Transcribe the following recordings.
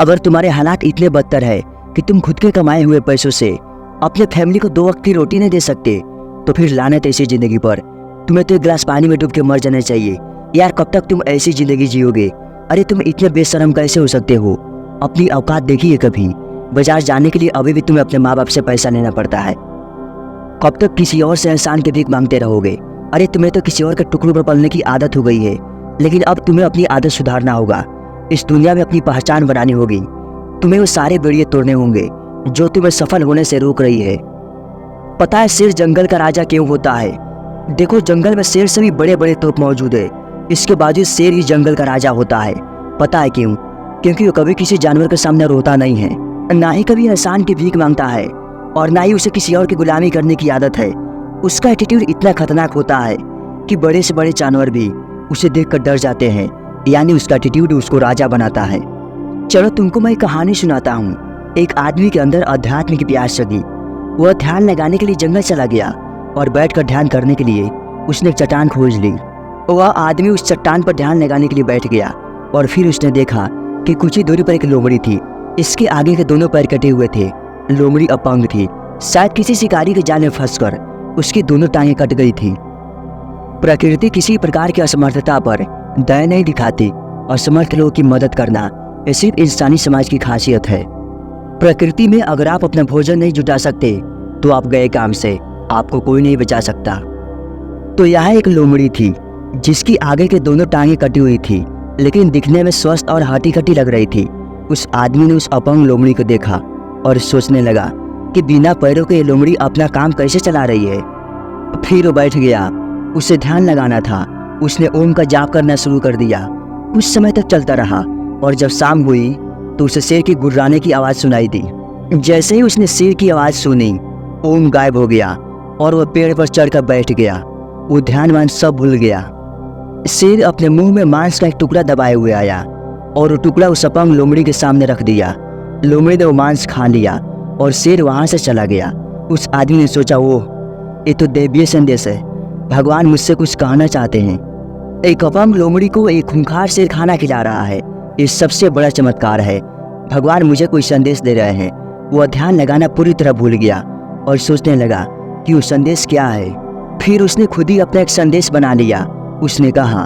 अगर तुम्हारे हालात इतने बदतर है कि तुम खुद के कमाए हुए पैसों से अपने फैमिली को 2 वक्त की रोटी नहीं दे सकते, तो फिर लानत ऐसी जिंदगी पर। तुम्हें तो एक गिलास पानी में डूब के मर जाना चाहिए। यार कब तक तुम ऐसी जिंदगी जियोगे? अरे तुम इतने बेशरम कैसे हो सकते हो? अपनी औकात देखिए कभी। बाजार जाने के लिए अभी भी तुम्हें अपने माँ बाप से पैसा लेना पड़ता है। कब तक किसी और से एहसान की भीख मांगते रहोगे? अरे तुम्हें तो किसी और के टुकड़ों पर पलने की आदत हो गई है, लेकिन अब तुम्हें अपनी आदत सुधारना होगा। इस दुनिया में अपनी पहचान बनानी होगी। तुम्हें वो सारे बेड़िए तोड़ने होंगे जो तुम्हें सफल होने से रोक रही है। पता है शेर जंगल का राजा क्यों होता है? देखो, जंगल में शेर से भी बड़े बड़े तोप मौजूद है, इसके बावजूद शेर ही जंगल का राजा होता है। पता है क्यों? क्योंकि वो कभी किसी जानवर के सामने रोता नहीं है, ना ही कभी एहसान की भीख मांगता है, और ना ही उसे किसी और की गुलामी करने की आदत है। उसका एटीट्यूड इतना खतरनाक होता है कि बड़े से बड़े जानवर भी उसे देखकर डर जाते हैं। यानी उसका एटीट्यूड उसको राजा बनाता है। चलो तुमको मैं एक कहानी सुनाता हूँ। एक आदमी के अंदर अध्यात्म की प्यास जगी। वह ध्यान लगाने के लिए जंगल चला गया और बैठकर ध्यान करने के लिए उसने एक चट्टान खोज ली। वह आदमी उस चट्टान पर ध्यान लगाने के लिए बैठ गया और फिर उसने देखा कि कुछ ही दूरी पर एक लोमड़ी थी। इसके आगे के दोनों पैर कटे हुए थे। लोमड़ी अपंग थी। शायद किसी शिकारी के जाल में फंसकर उसकी दोनों टांगें कट गई थी। प्रकृति किसी प्रकार की असमर्थता पर दया नहीं दिखाती। असमर्थ लोगों की मदद करना ये सिर्फ इंसानी समाज की खासियत है। प्रकृति में अगर आप अपना भोजन नहीं जुटा सकते तो आप गए काम से, आपको कोई नहीं बचा सकता। तो यह एक लोमड़ी थी जिसकी आगे के दोनों टांगें कटी हुई थी, लेकिन दिखने में स्वस्थ और हट्टी कट्टी लग रही थी। उस आदमी ने उस अपंग लोमड़ी को देखा और सोचने लगा कि बिना पैरों के ये लोमड़ी अपना काम कैसे चला रही है। फिर वो बैठ गया। उसे ध्यान लगाना था। उसने ओम का जाप करना शुरू कर दिया। कुछ समय तक चलता रहा और जब शाम हुई तो उसे शेर की गुर्राने की आवाज़ सुनाई दी। जैसे ही उसने शेर की आवाज़ सुनी, ओम गायब हो गया और वह पेड़ पर चढ़कर बैठ गया। वो ध्यानवान सब भूल गया। शेर अपने मुंह में मांस का एक टुकड़ा दबाए हुए आया और वो टुकड़ा उस अपंग लोमड़ी के सामने रख दिया। लोमड़ी ने वो मांस खा लिया और शेर वहां से चला गया। उस आदमी ने सोचा, वो ये तो दैवीय संदेश है, भगवान मुझसे कुछ कहना चाहते हैं। एक अपंग लोमड़ी को एक खूंखार शेर खाना खिला रहा है, ये सबसे बड़ा चमत्कार है। भगवान मुझे कोई संदेश दे रहे हैं। वह ध्यान लगाना पूरी तरह भूल गया और सोचने लगा कि वो संदेश क्या है। फिर उसने खुद ही अपना एक संदेश बना लिया। उसने कहा,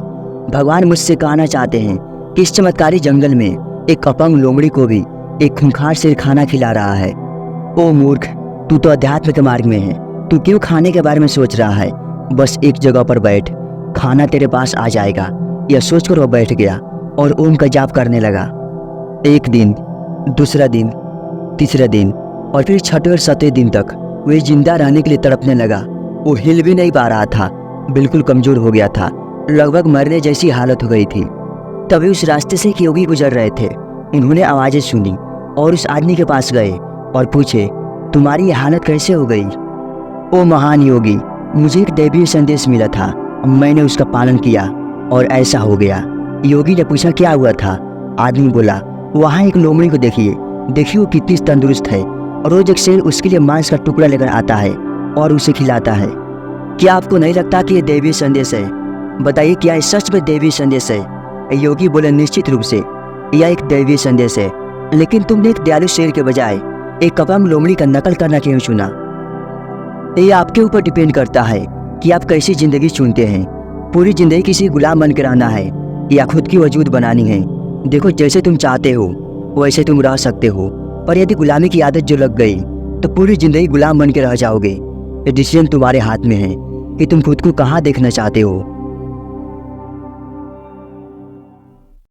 भगवान मुझसे कहना चाहते हैं कि इस चमत्कारी जंगल में एक अपंग लोमड़ी को भी एक खूंखार शेर खाना खिला रहा है। ओ मूर्ख, तू तो अध्यात्म के मार्ग में है। तू क्यों खाने के बारे में सोच रहा है? बस एक जगह पर बैठ, खाना तेरे पास आ जाएगा। यह सोचकर वह बैठ गया और ओम का जाप करने लगा। एक दिन, दूसरा दिन, तीसरा दिन और फिर छठे और सातवें दिन तक वह जिंदा रहने के लिए तड़पने लगा। वो हिल भी नहीं पा रहा था, बिल्कुल कमजोर हो गया था, लगभग मरने जैसी हालत हो गई थी। तभी उस रास्ते से एक योगी गुजर रहे थे। उन्होंने आवाज़ें सुनी और उस आदमी के पास गए और पूछे, तुम्हारी ये हालत कैसे हो गई? ओ महान योगी, मुझे एक दैवीय संदेश मिला था, मैंने उसका पालन किया और ऐसा हो गया। योगी ने पूछा, क्या हुआ था? आदमी बोला, वहाँ एक लोमड़ी को देखिए, देखिए वो कितनी तंदुरुस्त है और रोज एक शेर उसके लिए मांस का टुकड़ा लेकर आता है और उसे खिलाता है। क्या आपको नहीं लगता कि ये दैवीय संदेश है? बताइए, क्या ये सच में दैवीय संदेश है? योगी बोले, निश्चित रूप से यह एक दैवीय संदेश है, लेकिन तुमने एक दयालु शेर के बजाय एक अपंग लोमड़ी का नकल करना क्यों चुना? ये आपके ऊपर डिपेंड करता है कि आप कैसी जिंदगी चुनते हैं। पूरी जिंदगी किसी गुलाम बन के रहना है या खुद की वजूद बनानी है। देखो, जैसे तुम चाहते हो वैसे तुम रह सकते हो, पर यदि गुलामी की आदत जो लग गई तो पूरी जिंदगी गुलाम बन के रह जाओगे। ये डिसीजन तुम्हारे हाथ में है कि तुम खुद को कहाँ देखना चाहते हो।